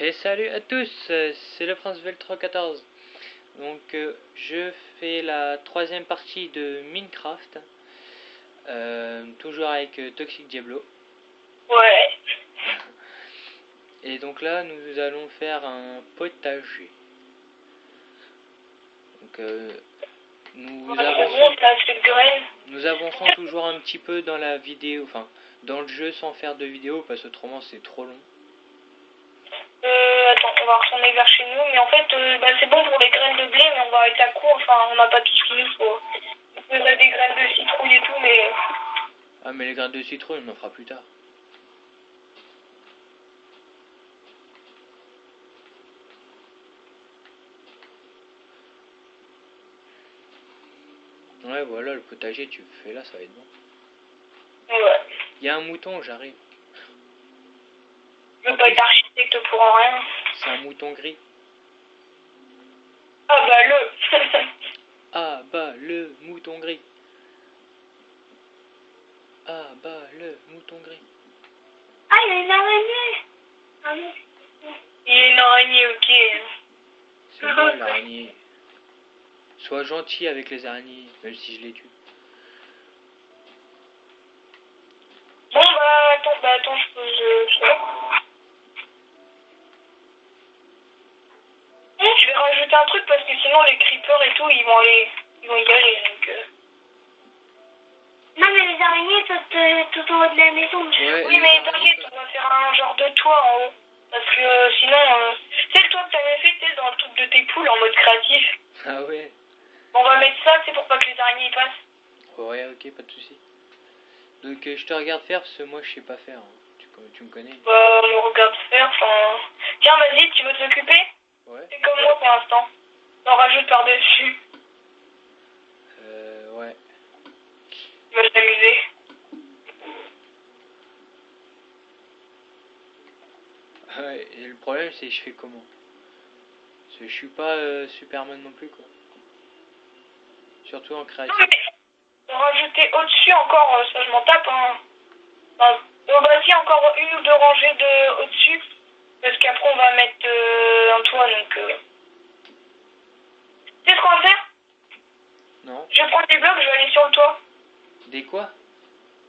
Et salut à tous, c'est le Prince Veltro 14. Donc je fais la troisième partie de Minecraft, toujours avec Toxic Diablo. Ouais. Et donc là nous allons faire un potager. Donc nous avançons toujours un petit peu dans la vidéo, enfin dans le jeu sans faire de vidéo parce qu'autrement c'est trop long. Attends, on va retourner vers chez nous, mais en fait, c'est bon pour les graines de blé, mais on va être à court, enfin, on n'a pas tout ce qu'il nous faut. On a des graines de citrouille et tout, mais... Ah mais les graines de citrouille on en fera plus tard. Ouais voilà le potager tu le fais là, ça va être bon. Ouais. Il y a un mouton, j'arrive. Je veux pas être architecte pour en rien. C'est un mouton gris. Ah bah le Ah bah le mouton gris. Ah bah le mouton gris. Ah, il y a une araignée. Ah non. Il y a une araignée, ok. C'est moi l'araignée. Sois gentil avec les araignées, même si je les tue. Bon attends, je vais rajouter un truc parce que sinon les creepers et tout, ils vont y aller, donc... Non mais les araignées sont tout en haut de la maison. Ouais, oui mais t'inquiète, on va faire un genre de toit en haut. Parce que sinon, c'est le toit que t'avais fait, dans le truc de tes poules en mode créatif. Ah ouais. On va mettre ça, c'est pour pas que les araignées y passent. Ouais, ok, pas de soucis. Donc je te regarde faire parce que moi je sais pas faire. Hein. Tu me connais. On me regarde faire, enfin... Tiens, vas-y, tu veux t'occuper? Ouais. C'est comme moi pour l'instant. On rajoute par-dessus. Ouais. Tu vas t'amuser. Ouais, et le problème c'est je fais comment? Parce que je suis pas Superman non plus quoi. Surtout en créatif. Non, mais rajouter au-dessus encore, ça je m'en tape, hein. Enfin, si, encore une ou deux rangées de au-dessus. Parce qu'après on va mettre un toit, donc... Tu sais ce qu'on va faire? Non. Je vais prendre des blocs, je vais aller sur le toit. Des quoi?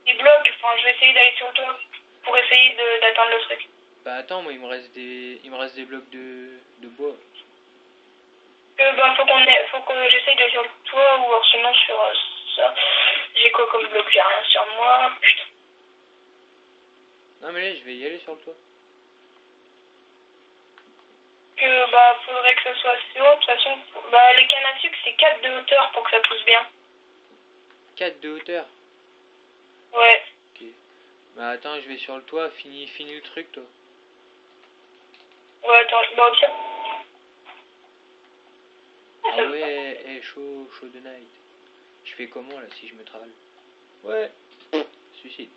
Des blocs, enfin je vais essayer d'aller sur le toit. Pour essayer d'atteindre le truc. Bah attends, moi il me reste des blocs de bois. Faut que j'essaye d'aller sur le toit ou alors sinon sur ça. J'ai quoi comme bloc? J'ai rien sur moi. Putain. Non mais là je vais y aller sur le toit. Faudrait que ça soit assez haut. De toute façon, les cannes à sucre c'est 4 de hauteur pour que ça pousse bien. 4 de hauteur? Ouais. Ok. Bah attends, je vais sur le toit, finis le truc toi. Ouais, attends, au pire. Ah ouais, chaud de night. Je fais comment là si je me travaille? Ouais. Suicide.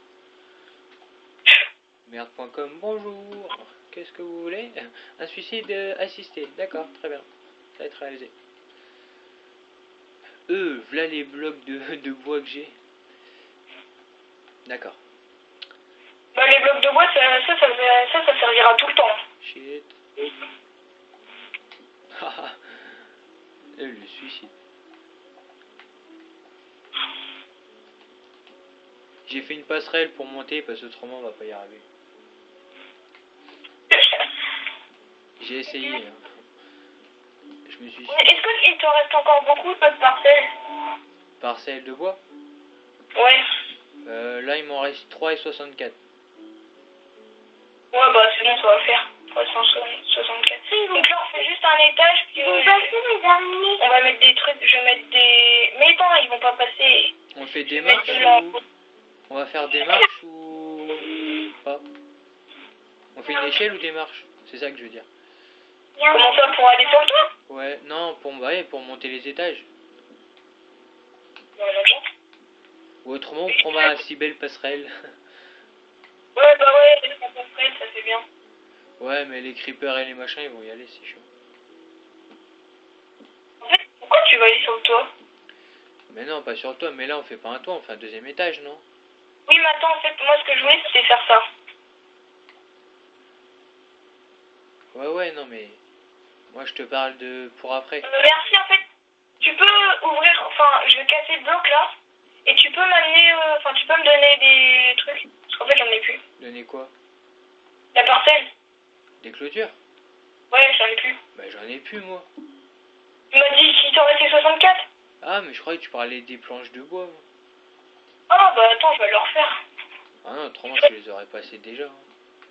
Merde.com, bonjour. Qu'est-ce que vous voulez? Un suicide assisté. D'accord, très bien. Ça va être réalisé. Voilà les blocs de bois que j'ai. D'accord. Les blocs de bois, ça servira tout le temps. Shit. Le suicide. J'ai fait une passerelle pour monter parce que autrement on va pas y arriver. J'ai essayé. Hein. Je me suis... Est-ce qu'il te reste encore beaucoup de parcelles? Parcelle de bois? Ouais. Là il m'en reste 3,64. Ouais, c'est bon, ça va faire. 364. Donc là, on fait juste un étage, puis on va mettre des trucs, je vais mettre des... Mais attends, ils vont pas passer. On fait des marches ou... On va faire des marches ou... pas? On fait une échelle ou des marches? C'est ça que je veux dire. Comment ça, pour aller sur le toit? Ouais, non, pour monter les étages. Ou autrement, on prend ma si belle passerelle. Ouais, la passerelle, ça fait bien. Ouais, mais les creepers et les machins, ils vont y aller, c'est chaud. En fait, pourquoi tu vas aller sur le toit? Mais non, pas sur le toit, mais là on fait pas un toit, on fait un deuxième étage, non? Oui, mais attends, en fait, moi ce que je voulais, c'était faire ça. Ouais, non mais... Moi je te parle de pour après. Merci, en fait, tu peux ouvrir, enfin, je vais casser le bloc là, et tu peux m'amener, enfin, tu peux me donner des trucs, parce qu'en fait, j'en ai plus. Donner quoi? La parcelle? Des clôtures? Ouais, j'en ai plus. Bah j'en ai plus moi. Tu m'as dit qu'il t'en restait 64? Ah mais je croyais que tu parlais des planches de bois. Moi. Ah, bah attends, je vais le refaire. Ah non, autrement je les aurais passées déjà. Hein.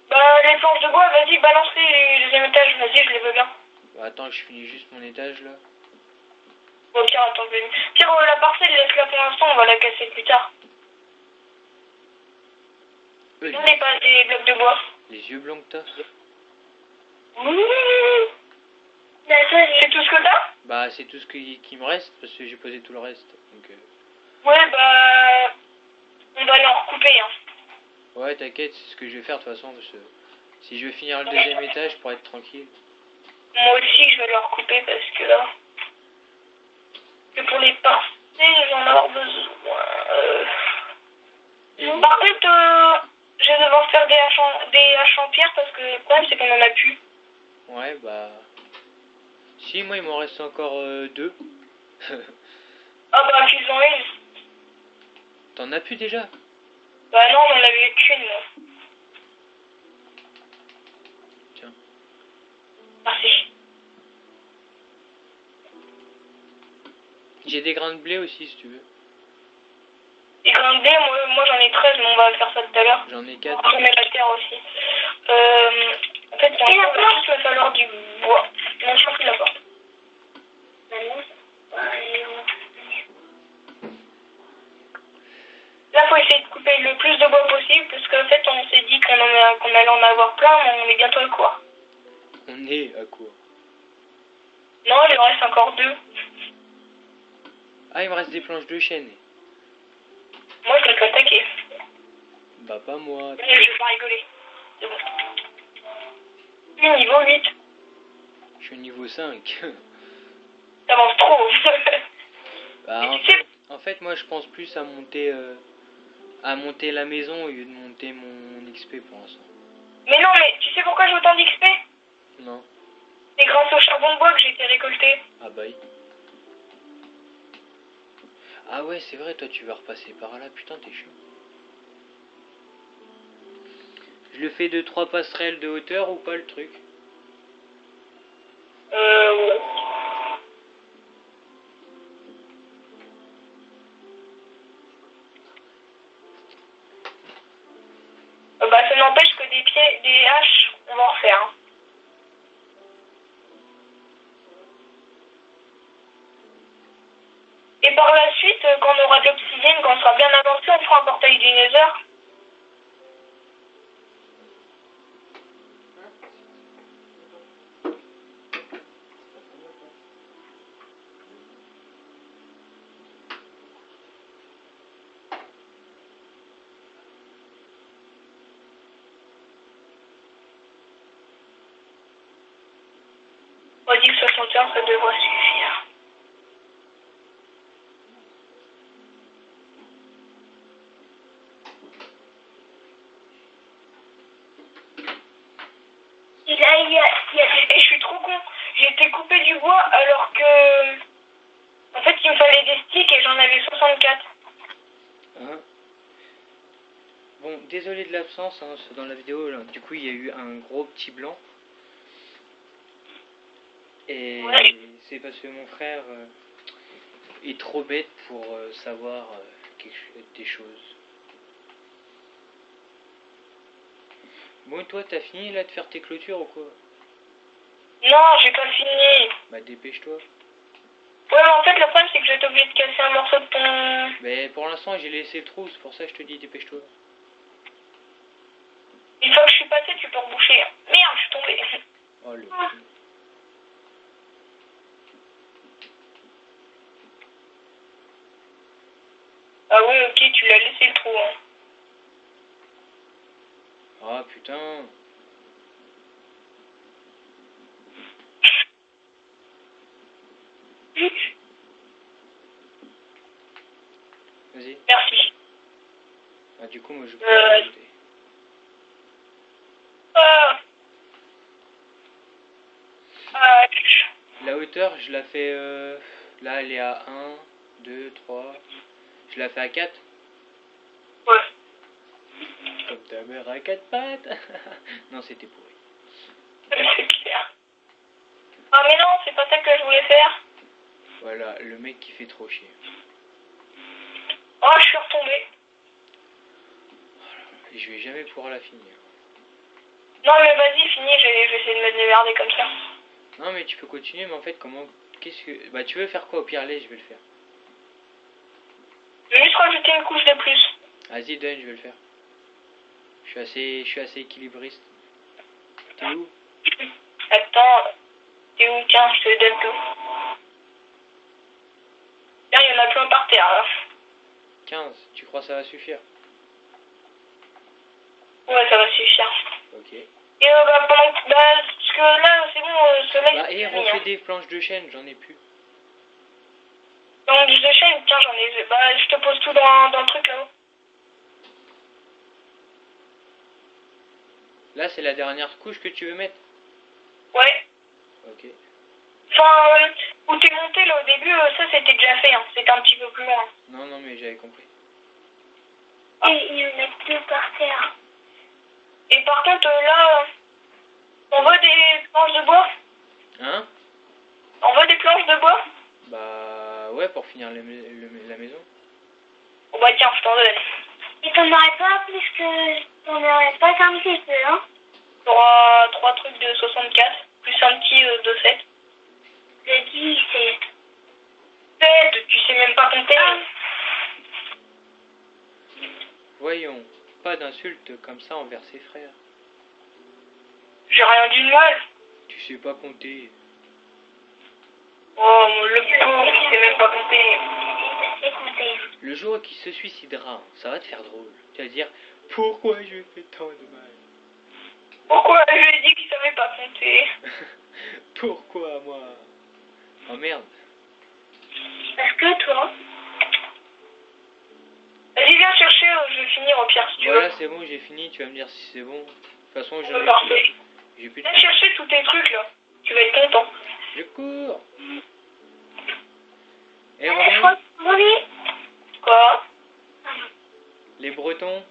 Bah, les planches de bois, vas-y, balance-les les deuxième étage, vas-y, je les veux bien. Bah attends, je finis juste mon étage là. Bon, tiens, attends, Tiens, la parcelle, laisse-la pour l'instant, on va la casser plus tard. Les... On n'est pas des blocs de bois. Les yeux blancs que t'as? C'est tout ce que t'as? Bah c'est tout ce qui me reste parce que j'ai posé tout le reste. Donc, Ouais, bah... On va l'en recouper, hein. Ouais, t'inquiète, c'est ce que je vais faire de toute façon. Parce que si je veux finir le deuxième étage pour être tranquille. Moi aussi, je vais le recouper parce que là... Que pour les parcelles, je vais en avoir besoin. Par contre, je vais devoir faire des haches en pierre parce que le problème, c'est qu'on en a plus. Ouais, bah... Si, moi il m'en reste encore 2. Ah bah, qu'ils en aient. T'en as plus déjà? Bah non, on en avait qu'une, moi. Tiens. Merci. J'ai des grains de blé aussi si tu veux. Et grains de blé, moi j'en ai 13, mais on va faire ça tout à l'heure. J'en ai 4. Je mets la terre aussi. En fait, pour l'instant, il va juste me falloir du bois. Non, je m'en prie de la porte. Là, faut essayer de couper le plus de bois possible, parce qu'en fait, on s'est dit qu'on allait en avoir plein, mais on est bientôt à quoi? On est à quoi? Non, il en reste encore 2. Ah, il me reste des planches de chêne. Moi, je vais t'attaquer. Bah pas moi. Je vais pas rigoler. C'est bon. Niveau 8. Je suis au niveau 5. T'avances trop. Bah en fait, moi je pense plus à monter la maison au lieu de monter mon XP pour l'instant. Mais non, mais tu sais pourquoi j'ai autant d'XP? Non. C'est grâce au charbon de bois que j'ai été récolté. Ah bah oui. Ah ouais, c'est vrai, toi tu vas repasser par là, putain t'es chiant. Je le fais de 3 passerelles de hauteur ou pas le truc? Ouais. Bah ça n'empêche que des haches, on va en refaire. Hein. Et par la suite, quand on aura de l'obsidienne, quand on sera bien avancé, on fera un portail du Nether. On dit que 61, ça devrait suffire. Et je suis trop con. J'ai été coupé du bois alors que... En fait, il me fallait des sticks et j'en avais 64. Hein? Bon, désolé de l'absence hein, dans la vidéo, là. Du coup il y a eu un gros petit blanc. Et ouais. C'est parce que mon frère est trop bête pour savoir des choses. Bon, toi t'as fini là de faire tes clôtures ou quoi? Non, j'ai pas fini. Bah dépêche-toi. Ouais, mais en fait, le problème, c'est que je vais être obligé de casser un morceau de ton... Mais pour l'instant, j'ai laissé le trou, c'est pour ça que je te dis dépêche-toi. Une fois que je suis passé, tu peux reboucher. Merde, je suis tombée. Oh le... Ah ouais, ok, tu l'as laissé le trou. Hein. Ah putain. Vas-y. Merci. Ah du coup, moi je peux Ah. La hauteur, je la fais... là, elle est à 1, 2, 3... Je la fais à 4. Ouais. Comme ta mère à 4 pattes. Non, c'était pourri. C'est clair. Ah mais non, c'est pas ça que je voulais faire. Voilà, le mec qui fait trop chier. Oh, je suis retombé. Et je vais jamais pouvoir la finir. Non mais vas-y, finis, je vais essayer de me démerder comme ça. Non, mais tu peux continuer, mais en fait, comment... Qu'est-ce que... Bah, tu veux faire quoi? Au pire, allez, je vais le faire. Je vais juste rajouter une couche de plus. Vas-y, donne, je vais le faire. Je suis assez équilibriste. T'es où? Attends, t'es où? Tiens, je te donne tout. Là, il y en a plein par terre, là. 15, tu crois que ça va suffire? Ouais, ça va suffire. Ok. Et bah, parce que là, c'est bon, le soleil... Bah, et refais des planches de chaîne, j'en ai plus. Donc, de chaîne, tiens, j'en ai... Bah, je te pose tout dans le truc, là-haut. Là, c'est la dernière couche que tu veux mettre? Ouais. Ok. Enfin, où t'es monté, là, au début, ça, c'était déjà fait, hein. C'était un petit peu plus loin. Non, non, mais j'avais compris. Et il y en a deux par terre. Et par contre, là, on veut des planches de bois? Hein? On veut des planches de bois? Bah, ouais, pour finir la maison. Bon, bah, tiens, je t'en donne. Et t'en aurais pas plus que... T'en aurais pas qu'un petit peu, hein? T'auras 3 trucs de 64, plus un petit de 7. De 10, c'est... 7, tu sais même pas compter. Voyons, pas d'insultes comme ça envers ses frères. J'ai rien dit de mal. Tu sais pas compter. Oh, le pauvre, il sait même pas compter. Je sais compter. Le jour qui se suicidera, ça va te faire drôle. Tu vas dire, pourquoi je lui ai fait tant de mal? Pourquoi je lui ai dit qu'il savait pas compter? Pourquoi moi? Oh merde. Parce que toi... Vas-y, viens chercher, je vais finir au pire si tu veux. Voilà, c'est bon, j'ai fini, tu vas me dire si c'est bon. De toute façon, j'ai plus de... Viens chercher tous tes trucs là, tu vas être content. Je cours. Et reviens. Quoi? Les Bretons.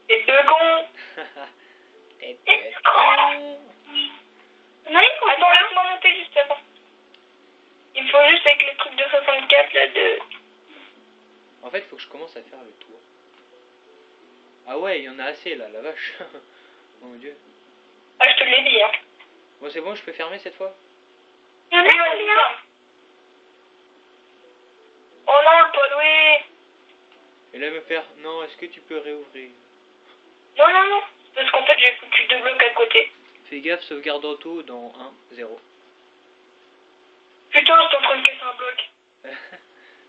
T'es deux cons. T'es deux cons. Attends, laisse-moi monter juste avant. Il me faut juste avec le truc de 64 là de... En fait, il faut que je commence à faire le tour. Ah ouais, il y en a assez là, la vache. Oh mon dieu. Ah, je te l'ai dit, hein. Bon, c'est bon, je peux fermer cette fois? Il y en a combien? Oh non, le Paul, Et là, me faire, non, est-ce que tu peux réouvrir? Non, non, non. Parce qu'en fait, j'ai foutu 2 blocs à côté. Fais gaffe, sauvegarde auto dans 1, 0. Putain, je suis en train de casser un bloc.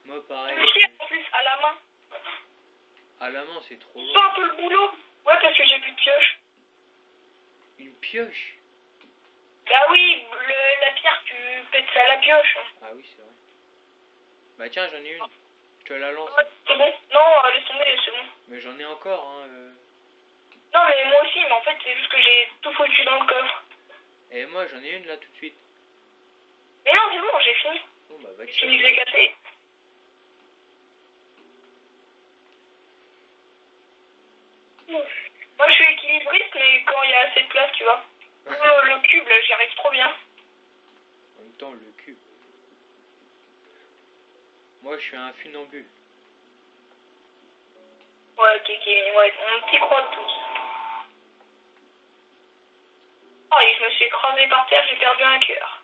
Moi, pareil. En plus, à la main. À la main, c'est trop long. C'est un peu le boulot. Ouais, parce que j'ai plus de pioche. Une pioche? Bah oui, la pierre, tu pètes ça à la pioche. Ah oui, c'est vrai. Bah tiens, j'en ai une. Je te la lance. Ouais, c'est bon? Non, laisse tomber, c'est bon. Mais j'en ai encore, hein. Non, mais moi aussi, mais en fait, c'est juste que j'ai tout foutu dans le coffre. Et moi, j'en ai une là tout de suite. Mais non, c'est bon, j'ai fini. Bon, bah, va J'ai fini de les casser. Moi, je suis équilibriste, mais quand il y a assez de place, tu vois. Le cube, là, j'y arrive trop bien. En même temps, le cube. Moi, je suis un funambule. Ouais, ok, ouais, on t'y croit tous. Oh, et je me suis écrasé par terre, j'ai perdu un cœur.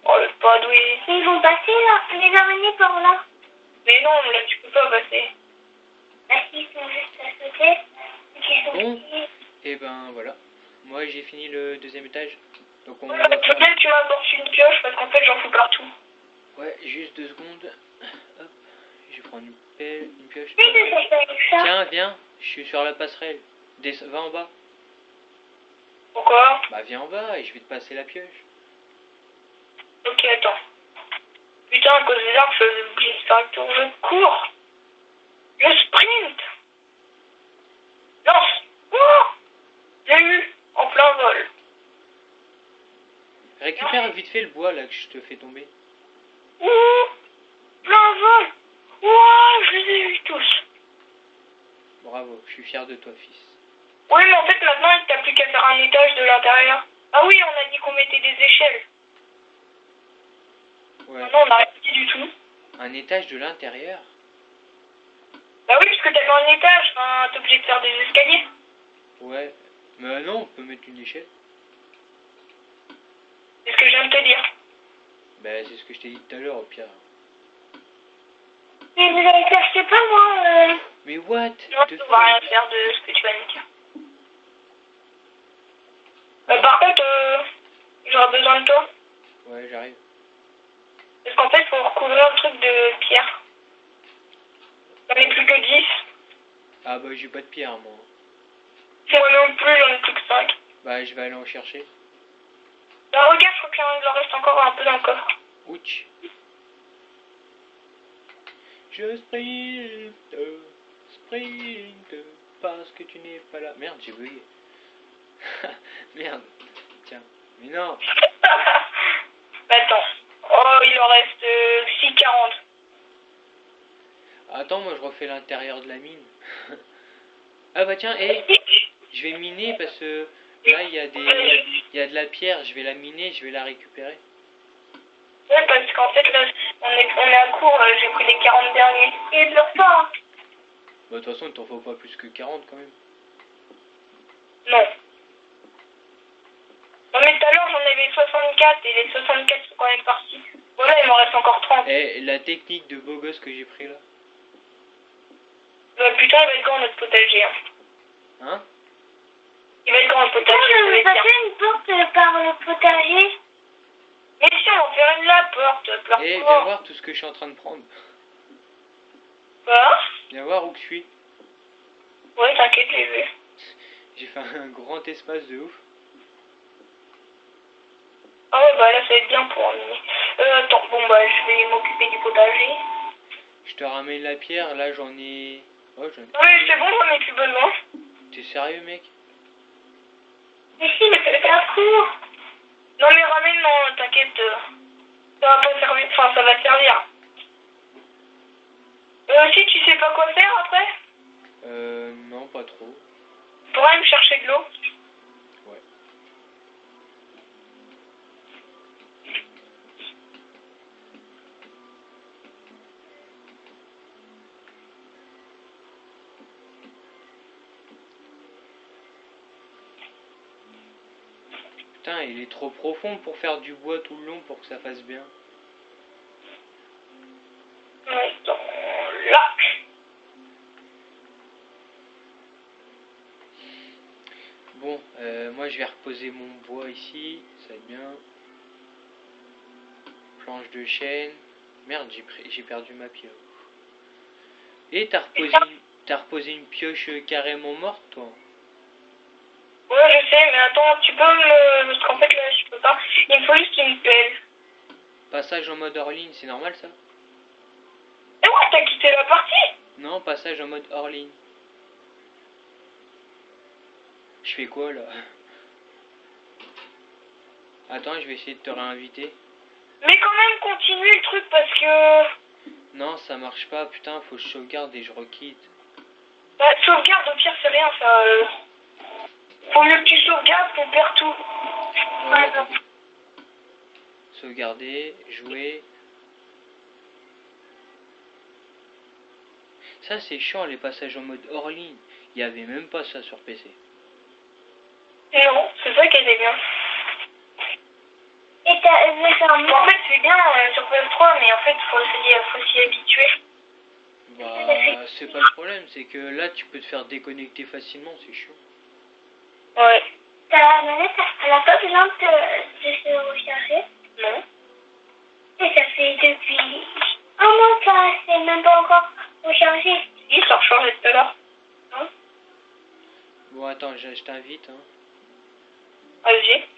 Oh, le pas doué. Ils vont passer là, les araignées par là. Mais non, là, tu peux pas passer. Bah, ils sont juste à côté. Bon, et ben voilà. Moi, j'ai fini le deuxième étage. Donc, on Ouais, va bah, faire... peut-être tu m'apportes une pioche parce qu'en fait, j'en fous partout. Ouais, juste 2 secondes. Hop, je vais prendre une pelle, une pioche. Oui, c'est ça. Tiens, viens, je suis sur la passerelle. Va en bas. Pourquoi? Bah, viens en bas et je vais te passer la pioche. Ok, attends. Putain, à cause des arbres, je faisais oublier de faire le tour. Je cours. Je sprint. Lance. Oh, j'ai eu en plein vol. Récupère vite fait le bois là que je te fais tomber. Ouh, plein vol. Ouah, je les ai vus tous. Bravo, je suis fier de toi, fils. Oui, mais en fait, maintenant, il t'a plus qu'à faire un étage de l'intérieur. Ah oui, on a dit qu'on mettait des échelles. Ouais. Non, on n'a rien dit du tout. Un étage de l'intérieur? Bah oui, parce que t'avais un étage, enfin, t'es obligé de faire des escaliers. Ouais. Mais non, on peut mettre une échelle. C'est ce que je viens de te dire. Bah, c'est ce que je t'ai dit tout à l'heure, au pire. Mais vous allez faire, je sais pas, moi, Mais what? Non, tu vas rien faire de ce que tu vas me dire. Par contre, j'aurai besoin de toi. Ouais, j'arrive. Parce qu'en fait, il faut recouvrir le truc de pierre. J'en ai plus que 10. Ah bah, j'ai pas de pierre, moi. Moi non plus, j'en ai plus que 5. Bah, je vais aller en chercher. Bah regarde, je crois qu'il en reste encore un peu dans le coffre. Ouch. Je sprint, parce que tu n'es pas là. Merde, j'ai bugué. Merde. Tiens. Mais non. Bah attends. Oh, il en reste 6,40. Attends, moi je refais l'intérieur de la mine. Ah bah tiens, je vais miner parce que là il y a de la pierre, je vais la miner, je vais la récupérer. Ouais, parce qu'en fait, là, on est à court, j'ai pris les 40 derniers. Et de leur part. Bah de toute façon, il t'en faut pas plus que 40 quand même. Non. Non mais tout à l'heure, j'en avais 64 et les 64 sont quand même partis. Voilà, il m'en reste encore 30. Eh, la technique de beau gosse que j'ai pris là. Bah putain, il va être grand notre potager. Hein? Il va être grand le potager. Je vais passer une porte par le potager. Mais si, on va faire une la porte. Eh, viens voir tout ce que je suis en train de prendre. Bah? Viens voir où que je suis. Ouais, t'inquiète, j'ai vu. J'ai fait un grand espace de ouf. Ah ouais, bah là, ça va être bien pour emmener. Attends, bon bah, je vais m'occuper du potager. Je te ramène la pierre, là j'en ai... Oh, j'en ai... Ouais, c'est bon, j'en ai plus besoin. T'es sérieux, mec? Mais si, mais c'est pas court. Non mais ramène, non, t'inquiète. Ça va pas servir, enfin ça va servir. Si tu sais pas quoi faire après? Non, pas trop. Tu pourrais me chercher de l'eau? Ouais. Putain, il est trop profond pour faire du bois tout le long pour que ça fasse bien. Ouais, dans là. Bon, moi je vais reposer mon bois ici, ça va être bien. Planche de chêne. Merde, j'ai perdu ma pioche. Et t'as reposé une pioche carrément morte, toi? Ouais, je sais, mais attends, tu peux me... Parce qu'en fait, là, je peux pas. Il me faut juste une pelle. Passage en mode hors ligne, c'est normal ça? Et ouais, t'as quitté la partie? Non, passage en mode hors ligne. Je fais quoi là? Attends, je vais essayer de te réinviter. Mais quand même, continue le truc parce que... Non, ça marche pas, putain, faut que je sauvegarde et je requitte. Bah, sauvegarde, au pire, c'est rien, ça... Faut mieux que tu sauvegardes qu'on perd tout. Ouais, sauvegarder, jouer. Ça c'est chiant les passages en mode hors ligne. Il y avait même pas ça sur PC. Non, c'est ça qui était bien. Et en fait, c'est bien sur PS3, mais en fait, faut s'y habituer. Bah, c'est pas le problème, c'est que là tu peux te faire déconnecter facilement, c'est chiant. Ouais. Ta manette, elle a pas besoin de se recharger? Non. Et ça fait depuis un mois que c'est même pas encore rechargé. Si, ça recharge tout à l'heure. Non? Bon, attends, je t'invite. Hein. Vas-y.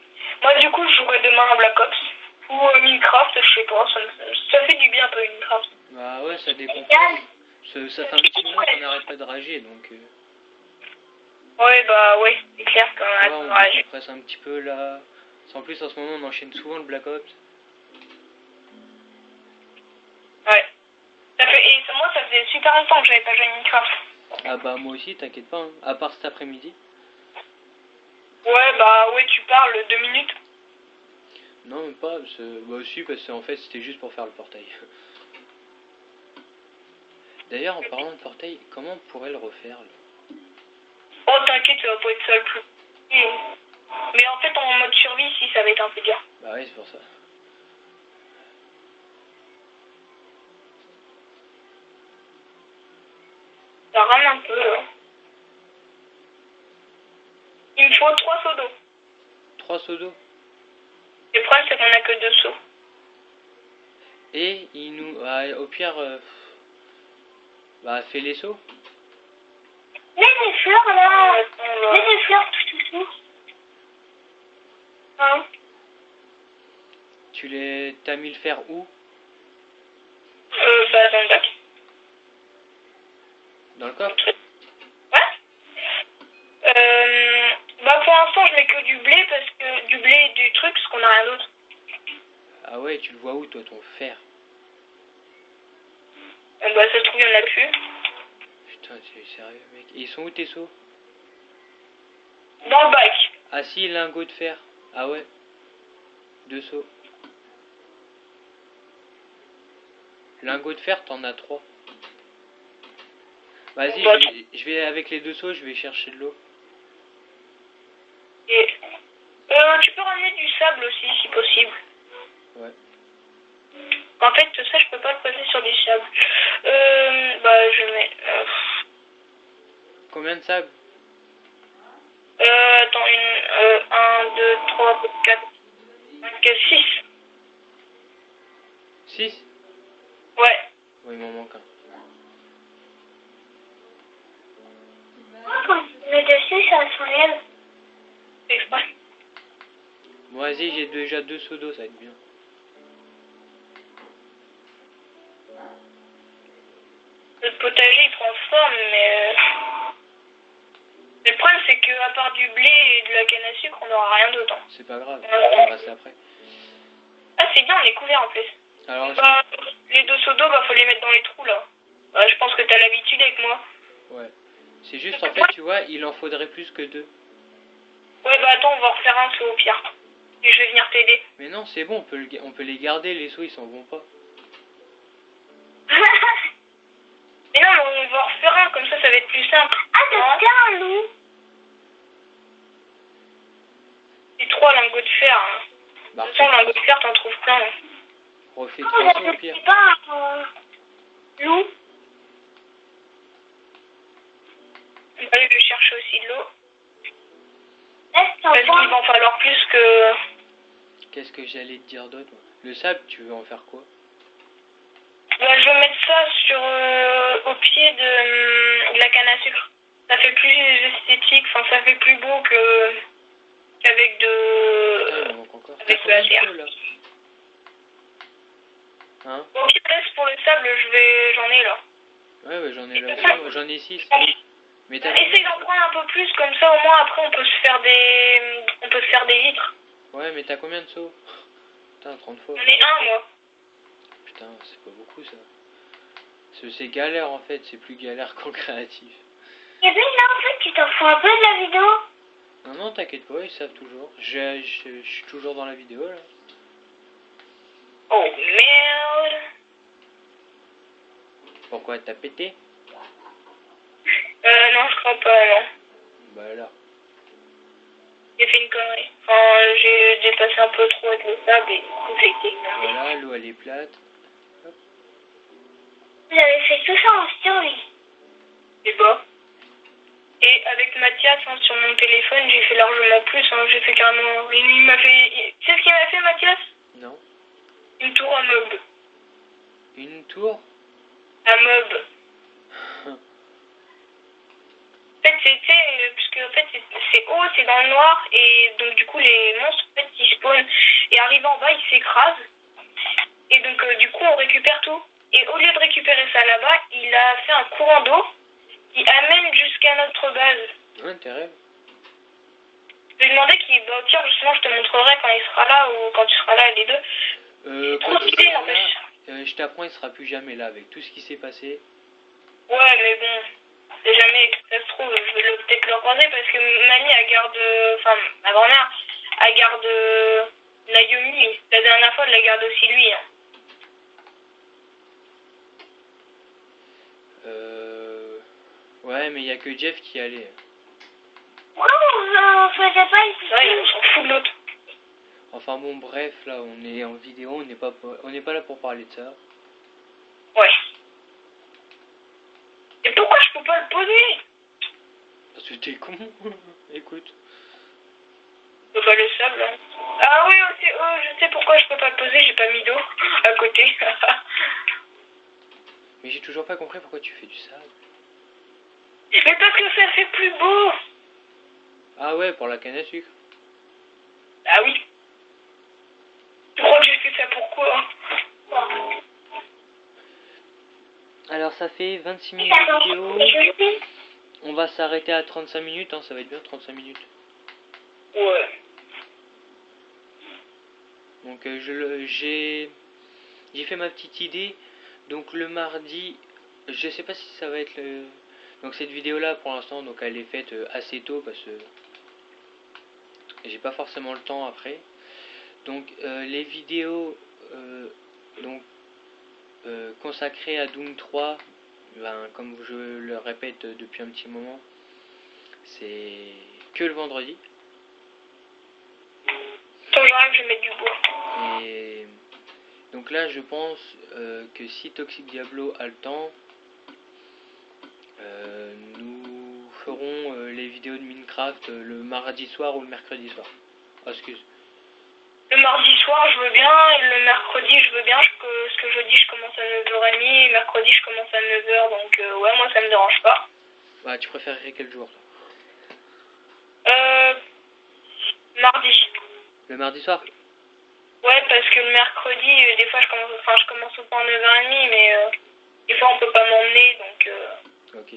Moi, du coup, je jouerai demain à Black Ops. Ou Minecraft, je sais pas. Ça fait du bien un peu Minecraft. Bah ouais, ça décompresse. Ça fait un petit moment qu'on n'arrête pas de rager, donc... Ouais, bah ouais, c'est clair qu'on arrête Ouais, de on rager. décompresse un petit peu là. En plus, en ce moment, on enchaîne souvent le Black Ops. Ouais. Moi, ça faisait super longtemps que j'avais pas joué à Minecraft. Ah bah moi aussi, t'inquiète pas, hein. À part cet après-midi. Ouais, bah ouais, tu parles 2 minutes. Non, même pas, bah aussi, parce qu'en fait, c'était juste pour faire le portail. D'ailleurs, en parlant de portail, comment on pourrait le refaire là? Oh, t'inquiète, ça va pas être ça le plus. Mais en fait, en mode survie, si, ça va être un peu dur. Bah ouais, c'est pour ça. Ça rame un peu, là. Il me faut 3 seaux d'eau. 3 seaux d'eau. Le problème, c'est qu'on a que 2 seaux. Et il nous... Ah, au pire... bah, fais les seaux. Mets des fleurs, là. Mets des fleurs tout autour. Hein? T'as mis le fer où? Bah, dans le bac. Dans le coffre? Ouais. Bah, pour l'instant, je mets que du blé, du blé et du truc, parce qu'on a rien d'autre. Ah ouais, tu le vois où toi, ton fer? Bah, ça se trouve, il y en a plus. Putain, c'est sérieux, mec. Et ils sont où tes seaux? Dans le bac. Ah si, lingot de fer. Ah ouais. 2 seaux. Lingot de fer, t'en as 3. Vas-y, Bah, je vais avec les 2 seaux, je vais chercher de l'eau. Et... tu peux ramener du sable aussi, si possible. Ouais. En fait, ça, je peux pas le poser sur du sable. Bah, je mets... Combien de sable? Attends, 1, 2, 3, 4, 5, 6. 6? Ouais. Oui, il m'en manque un. Mais dessus, ça s'enlève. Exprès. Bon, vas-y, j'ai déjà 2 seaux d'eau, ça va être bien. Le potager, il prend forme, mais... Le problème, c'est qu'à part du blé et de la canne à sucre, on n'aura rien d'autre. C'est pas grave, on verra ça après. Ah, c'est bien, on est couvert en plus. Alors, Bah, les 2 seaux d'eau, bah, faut les mettre dans les trous, là. Bah, je pense que t'as l'habitude avec moi. ouais. C'est juste, en fait, tu vois, il en faudrait plus que 2. Ouais, bah, attends, on va en refaire un seau, au pire. Et je vais venir t'aider. Mais non, c'est bon, on peut les garder, les seaux, ils s'en vont pas. Mais non, mais on va en refaire un, comme ça va être plus simple. Ah, t'as bien un loup. C'est 3 lingots de fer, hein. Bah, De toute façon, lingots de fer, t'en trouves plein. Hein. refais 3 seaux au pire. C'est pas un loup. On va aller lui chercher aussi de l'eau. Parce qu'il va en falloir plus que... Qu'est-ce que j'allais te dire d'autre? Le sable, tu veux en faire quoi? Bah, je vais mettre ça sur au pied de la canne à sucre. Ça fait plus esthétique, enfin ça fait plus beau qu'avec de... Putain, il m'en manque encore. Avec T'as de la combien de terre. seaux, là? Hein? Donc reste pour le sable, j'en ai là. Ouais, ouais, j'en ai là aussi. J'en ai 6. Mais t'as Essaye combien? d'en prendre un peu plus, comme ça au moins après on peut se faire des vitres. Ouais, mais t'as combien de seaux? Putain, 30 fois. J'en ai un moi. Putain, c'est pas beaucoup ça. C'est galère en fait, c'est plus galère qu'en créatif. Et bien là en fait tu t'en fous un peu de la vidéo. Non, non, t'inquiète pas, ils savent toujours. Je suis toujours dans la vidéo là. Oh merde. Pourquoi t'as pété? Non je crois pas non. Bah là. J'ai fait une connerie. Enfin j'ai dépassé un peu trop avec le sable et du coup j'ai été énervé. Voilà, l'eau elle est plate. Hop. Vous avez fait tout ça en story. Et bah. Et avec Mathias hein, sur mon téléphone, j'ai fait largement plus. Hein, j'ai fait carrément. Il m'a fait. Tu sais ce qu'il m'a fait, Mathias? Non. Une tour à meubles. Une tour? À meubles. En fait, puisque en fait, c'est haut, c'est dans le noir, et donc du coup, les monstres, en fait, ils spawnent. Et arrivant en bas, ils s'écrasent. Et donc, du coup, on récupère tout. Et au lieu de récupérer ça là-bas, il a fait un courant d'eau qui amène jusqu'à notre base. Ouais, t'es rêve. Je vais demander qu'il bah, au pire, justement, je te montrerai quand il sera là ou quand tu seras là, les deux. Quand il stylé, sera n'empêche. là, je t'apprends, il sera plus jamais là avec tout ce qui s'est passé. Ouais, mais bon, c'est jamais que ça se trouve, je vais peut-être le croiser parce que Mamie, elle garde, enfin, ma grand-mère, elle garde Naomi. La dernière fois, elle la garde aussi lui. Hein. Ouais, mais il y a que Jeff qui allait. Ouais, on faisait pas ici. Ouais, on s'en fout de l'autre. Enfin bon, bref, là, on est en vidéo, on n'est pas là pour parler de ça. Ouais. Et pourquoi je peux pas le poser? Parce que t'es con. Écoute. Bah le sable. Hein. Ah oui, aussi, je sais pourquoi je peux pas le poser, j'ai pas mis d'eau à côté. Mais j'ai toujours pas compris pourquoi tu fais du sable. Mais parce que ça fait plus beau. Ah ouais, pour la canne à sucre. Ah oui. Tu crois que j'ai fait ça pourquoi? Alors ça fait 26 minutes de vidéo. On va s'arrêter à 35 minutes, hein, ça va être bien 35 minutes. Ouais. Donc j'ai fait ma petite idée. Donc le mardi, je sais pas si ça va être le... Donc cette vidéo là pour l'instant, donc elle est faite assez tôt parce que j'ai pas forcément le temps après. Donc les vidéos donc consacrées à Doom 3, ben, comme je le répète depuis un petit moment, c'est que le vendredi. Attends, j'arrive, je vais mettre du bois. Et donc là je pense que si Toxic Diablo a le temps, nous ferons les vidéos de Minecraft le mardi soir ou le mercredi soir. Oh, excuse. Le mardi soir, je veux bien, et le mercredi, je veux bien. Ce que jeudi, je commence à 9h30, et mercredi, je commence à 9h, donc ouais, moi, ça me dérange pas. Bah, tu préférerais quel jour, toi? Mardi. Le mardi soir? Ouais, parce que le mercredi, des fois, je commence tout le temps à 9h30, mais des fois, on peut pas m'emmener, donc Ok.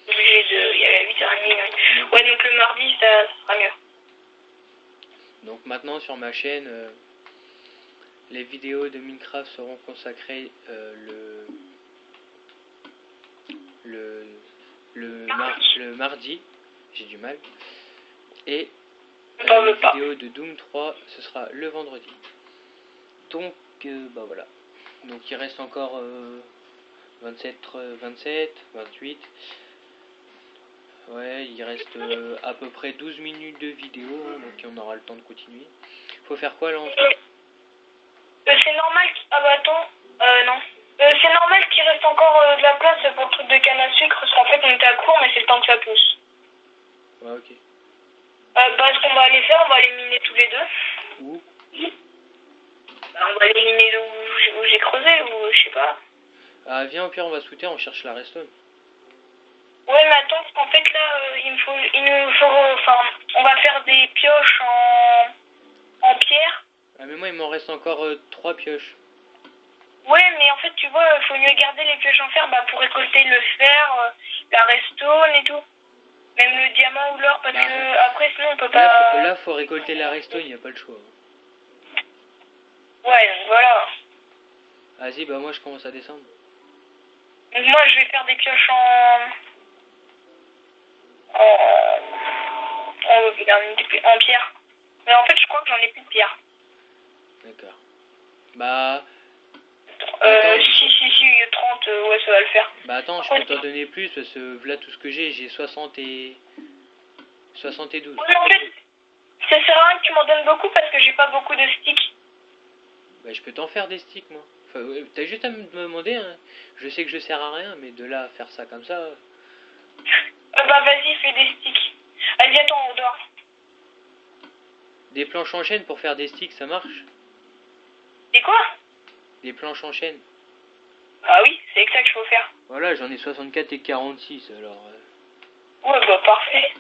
obligé d'y aller à 8h30. Ouais, donc le mardi, ça sera mieux. Donc maintenant, sur ma chaîne, les vidéos de Minecraft seront consacrées le mardi, j'ai du mal, et les vidéos de Doom 3, ce sera le vendredi. Donc, bah voilà. Donc il reste encore 27, 28. Ouais, il reste à peu près 12 minutes de vidéo, hein, donc on aura le temps de continuer. Faut faire quoi là ensuite? C'est normal Ah bah attends, non. C'est normal qu'il reste encore de la place pour le truc de canne à sucre, parce qu'en fait, on était à court, mais c'est le temps que ça pousse. Ouais, ok. Bah, ce qu'on va aller faire, on va aller miner tous les deux. Où? Bah, on va aller miner où j'ai creusé, ou je sais pas. Ah, viens, au pire, on va sauter, on cherche la redstone. Ouais, mais attends, parce qu'en fait, là, il nous faut, enfin, on va faire des pioches en pierre. Ah, mais moi, il m'en reste encore 3 pioches. Ouais, mais en fait, tu vois, il faut mieux garder les pioches en fer bah, pour récolter le fer, la redstone et tout. Même le diamant ou l'or, parce que après, sinon, on peut pas... Là, faut récolter la redstone, il n'y a pas le choix. Ouais, donc voilà. Vas-y, bah moi, je commence à descendre. Donc moi, je vais faire des pioches en pierre. Mais en fait, je crois que j'en ai plus de pierre. D'accord. Bah... Si, 30, ouais, ça va le faire. Bah attends, je peux t'en donner plus, parce que là, tout ce que j'ai 60 et... 72. Ouais, en fait, ça sert à rien que tu m'en donnes beaucoup parce que j'ai pas beaucoup de sticks. Bah je peux t'en faire des sticks, moi. Enfin, t'as juste à me demander, hein. Je sais que je sers à rien, mais de là à faire ça comme ça... Bah vas-y, fais des sticks. Vas-y, attends, on dort. Des planches en chaîne pour faire des sticks, ça marche? Et quoi? Des planches en chaîne. Ah oui, c'est ça qu'il faut faire. Voilà, j'en ai 64 et 46, alors... Ouais, bah parfait.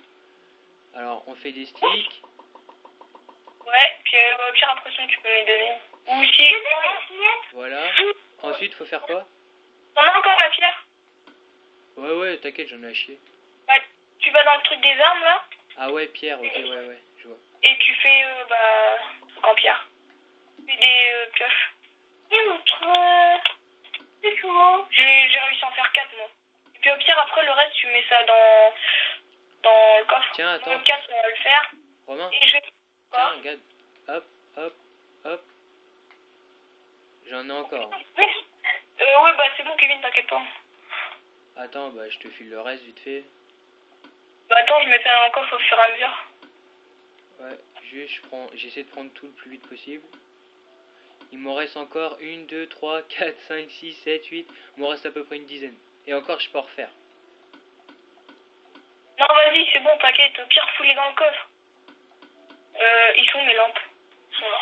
Alors, on fait des sticks. Ouais, puis au pire, après ça, tu peux me les donner. Ou si... Voilà. Ensuite, faut faire quoi? T'en as encore la pierre? Ouais, t'inquiète, j'en ai à chier. Bah, tu vas dans le truc des armes, là? Ah ouais, pierre, ok, ouais. je vois. Et tu fais, truc en pierre. Tu fais des pioches. Et c'est souvent. J'ai réussi à en faire 4, moi. Et puis au pire, après, le reste, tu mets ça dans le coffre. Tiens, attends. Moi, le 4, on va le faire. Romain, Et je vais... tiens, regarde. Hop, hop, hop. J'en ai encore. Ouais, bah c'est bon, Kevin, t'inquiète pas. Attends, bah je te file le reste vite fait. Bah attends, je mets ça dans le coffre au fur et à mesure. Ouais, juste j'essaie de prendre tout le plus vite possible. Il m'en reste encore 1, 2, 3, 4, 5, 6, 7, 8. Il m'en reste à peu près une dizaine. Et encore, je peux en refaire. Non, vas-y, c'est bon, t'inquiète. Au pire, fous-les dans le coffre. Ils sont mes lampes. Ils sont là.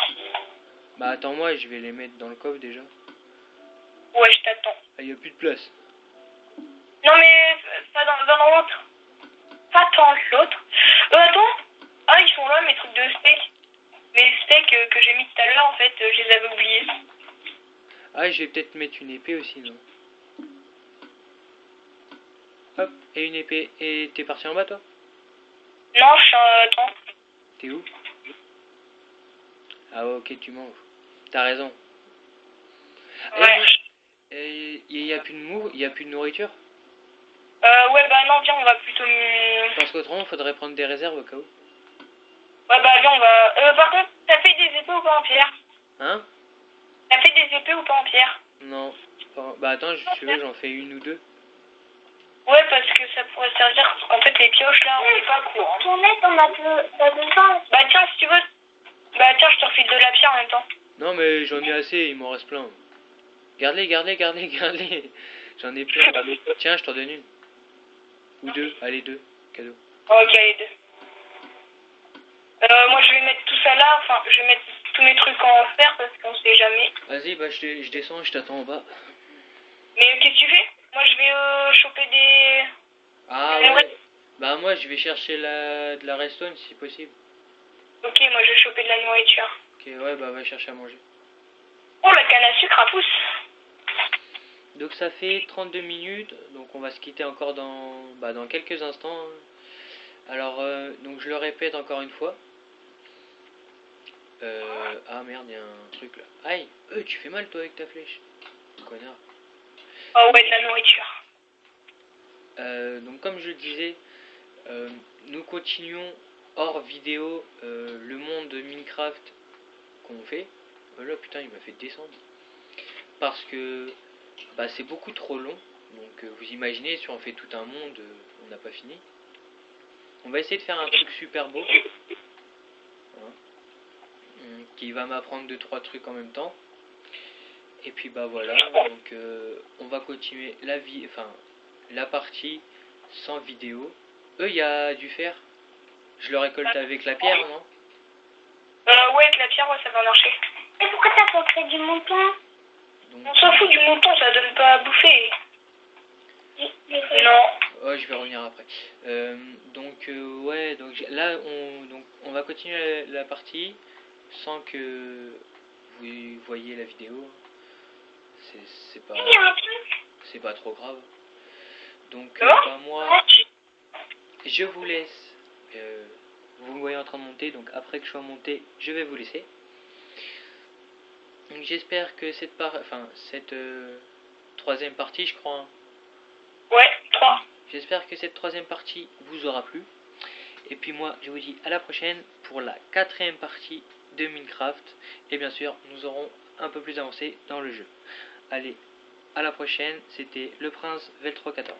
Bah attends-moi, je vais les mettre dans le coffre déjà. Ouais, je t'attends. Ah, y a plus de place. Non, mais pas dans l'autre. Pas dans l'autre. Attends. Ah, ils sont là, mes trucs de steak. Mes steaks que j'ai mis tout à l'heure, en fait, je les avais oubliés. Ah, je vais peut-être mettre une épée aussi, non? Hop, et une épée. Et t'es parti en bas, toi? Non, je suis attends. T'es où? Ah ouais, ok, tu manges. T'as raison. Ouais. Et y a plus de nourriture? Ouais, bah non, viens, on va plutôt... Parce qu'autrement, faudrait prendre des réserves au cas où. Ouais, bah viens, on va... par contre, t'as fait des épées ou pas en pierre? Hein? T'as fait des épées ou pas en pierre? Non. Bah attends, si tu veux, j'en fais une ou deux. Ouais, parce que ça pourrait servir. En fait, les pioches, là, on n'est pas court. Tournette, on a besoin. Bah tiens, si tu veux... Bah tiens, je te refile de la pierre en même temps. Non, mais j'en ai assez, il m'en reste plein. Garde-les, garde-les, garde-les, garde-les. J'en ai plein. Tiens, je t'en donne une. Ou deux, allez, deux. Cadeau. Ok, les deux. Moi, je vais mettre tout ça là. Enfin, je vais mettre tous mes trucs en fer parce qu'on sait jamais. Vas-y, bah je descends, je t'attends en bas. Mais qu'est-ce que tu fais? Moi, je vais choper des... Ah ouais. Bah moi, je vais chercher de la redstone si possible. Ok, moi, je vais choper de la nourriture. Ok, ouais, bah va chercher à manger. Oh, la canne à sucre à pouce. Donc ça fait 32 minutes, donc on va se quitter encore dans quelques instants. Alors, donc je le répète encore une fois. Ah merde, il y a un truc là. Aïe, tu fais mal toi avec ta flèche. Connard. Oh ouais, de la nourriture. Donc comme je le disais, nous continuons hors vidéo le monde de Minecraft qu'on fait. Là putain, il m'a fait descendre. Parce que bah, c'est beaucoup trop long. Donc vous imaginez, si on fait tout un monde, on n'a pas fini. On va essayer de faire un truc super beau. Hein, qui va m'apprendre 2-3 trucs en même temps. Et puis bah voilà, donc on va continuer la partie sans vidéo. Il y a du fer. Je le récolte avec la pierre, non? Ouais, avec la pierre, ouais, ça va marcher. Et pourquoi t'as pas fait du mouton? Donc, on s'en fout du mouton, ça donne pas à bouffer. Non. Ouais, je vais revenir après. Ouais, donc là, on va continuer la partie sans que vous voyez la vidéo. C'est pas trop grave. Donc, bah, moi, je vous laisse. Vous me voyez en train de monter, donc après que je sois monté, je vais vous laisser. Donc, j'espère que cette troisième partie, je crois. Hein. Ouais, 3. J'espère que cette troisième partie vous aura plu. Et puis moi, je vous dis à la prochaine pour la 4e partie de Minecraft. Et bien sûr, nous aurons un peu plus avancé dans le jeu. Allez, à la prochaine. C'était le Prince Veltro 14.